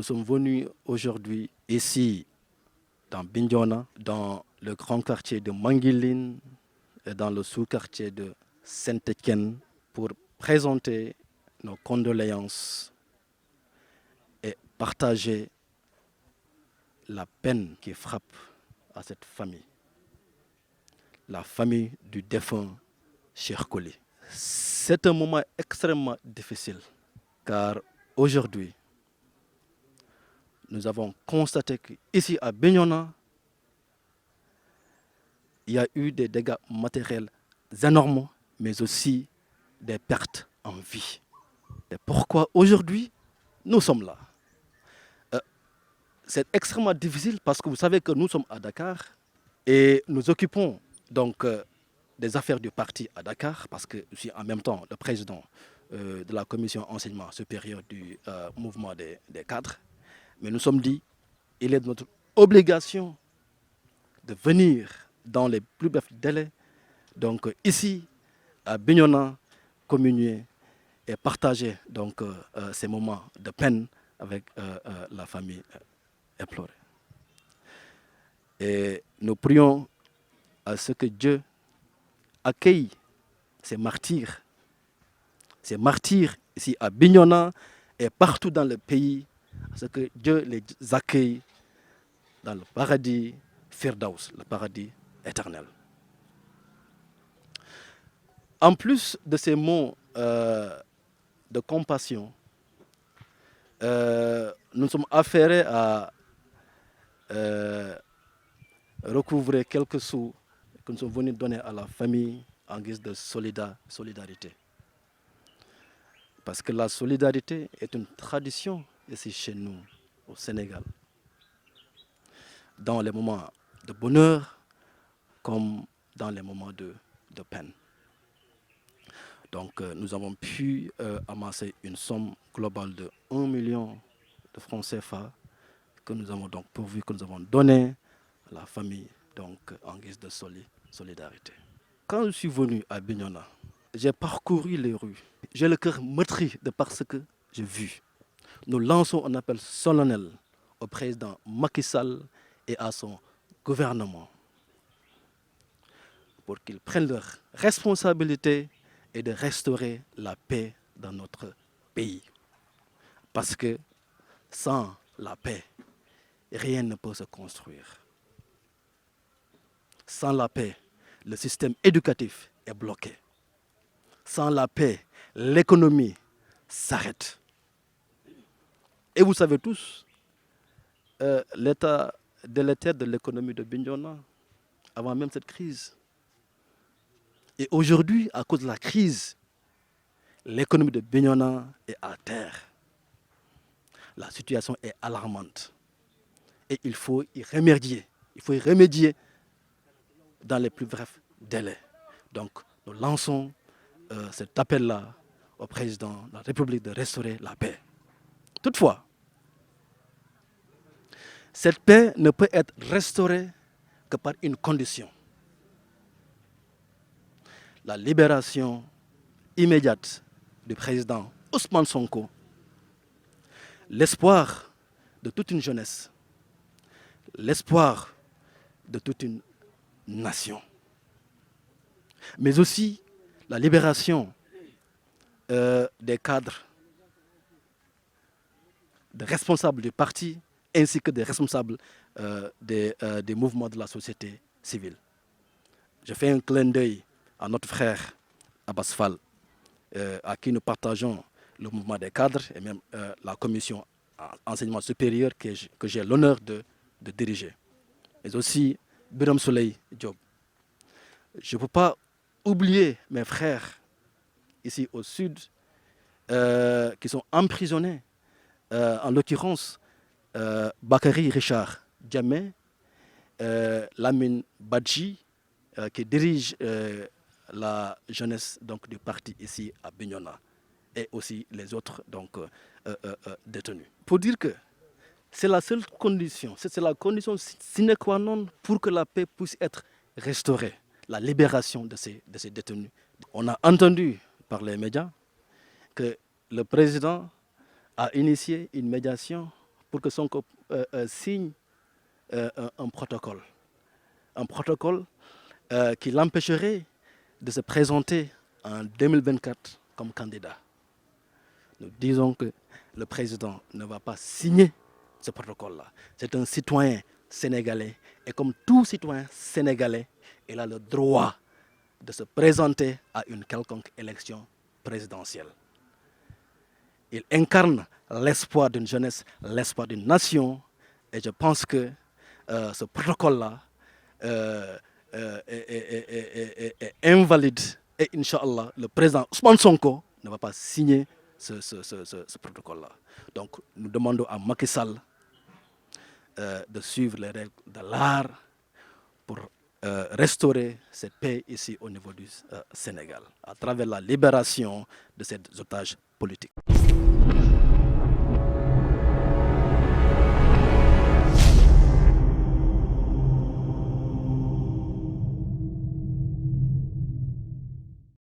sommes venus aujourd'hui ici, dans Bignona, dans le grand quartier de Manguiline et dans le sous-quartier de Saint-Étienne, pour présenter nos condoléances et partager la peine qui frappe à cette famille, la famille du défunt Cheikh Coly. C'est un moment extrêmement difficile, car aujourd'hui, nous avons constaté qu'ici à Bignona, il y a eu des dégâts matériels énormes, mais aussi des pertes en vie. Et pourquoi aujourd'hui, nous sommes là? C'est extrêmement difficile parce que vous savez que nous sommes à Dakar et nous occupons donc des affaires du parti à Dakar parce que je suis en même temps le président de la commission enseignement supérieur du mouvement des cadres. Mais nous sommes dit, il est de notre obligation de venir dans les plus brefs délais, donc ici à Bignona, communier et partager donc ces moments de peine avec la famille éplorée. Et nous prions à ce que Dieu accueille ces martyrs ici à Bignona et partout dans le pays, à ce que Dieu les accueille dans le paradis Firdaus, le paradis éternel. En plus de ces mots de compassion, nous sommes affairés à recouvrer quelques sous que nous sommes venus donner à la famille en guise de solidarité. Parce que la solidarité est une tradition ici chez nous, au Sénégal. Dans les moments de bonheur comme dans les moments de peine. Donc nous avons pu amasser une somme globale de 1 million de francs CFA que nous avons donc pourvu, que nous avons donné à la famille donc, en guise de solidarité. Quand je suis venu à Bignona, j'ai parcouru les rues. J'ai le cœur meurtri de par ce que j'ai vu. Nous lançons un appel solennel au président Macky Sall et à son gouvernement pour qu'ils prennent leurs responsabilités et de restaurer la paix dans notre pays. Parce que sans la paix, rien ne peut se construire. Sans la paix, le système éducatif est bloqué. Sans la paix, l'économie s'arrête. Et vous savez tous, l'état délétère de l'économie de Bignona, avant même cette crise. Et aujourd'hui, à cause de la crise, l'économie de Bignona est à terre. La situation est alarmante. Et il faut y remédier. Il faut y remédier dans les plus brefs délais. Donc, nous lançons cet appel-là au président de la République de restaurer la paix. Toutefois, cette paix ne peut être restaurée que par une condition. La libération immédiate du président Ousmane Sonko, l'espoir de toute une jeunesse, l'espoir de toute une nation. Mais aussi la libération des cadres, des responsables du parti, ainsi que des responsables des mouvements de la société civile. Je fais un clin d'œil à notre frère Abbas Fall, à qui nous partageons le mouvement des cadres et même la commission enseignement supérieur que j'ai l'honneur de diriger. Mais aussi Biram Souley Diop. Je ne peux pas oublier mes frères ici au sud qui sont emprisonnés, en l'occurrence Bakary Richard Djamé, Lamine Badji, qui dirige la jeunesse donc, du parti ici à Bignona, et aussi les autres donc, détenus. Pour dire que c'est la seule condition, c'est la condition sine qua non pour que la paix puisse être restaurée, la libération de ces détenus. On a entendu par les médias que le président a initié une médiation pour que Sonko signe un protocole. Un protocole qui l'empêcherait de se présenter en 2024 comme candidat. Nous disons que le président ne va pas signer ce protocole-là. C'est un citoyen sénégalais et comme tout citoyen sénégalais, il a le droit de se présenter à une quelconque élection présidentielle. Il incarne l'espoir d'une jeunesse, l'espoir d'une nation et je pense que ce protocole-là est invalide et Inch'Allah, le président Ousmane Sonko ne va pas signer ce protocole-là. Donc nous demandons à Macky Sall de suivre les règles de l'art pour restaurer cette paix ici au niveau du Sénégal, à travers la libération de ces otages politiques.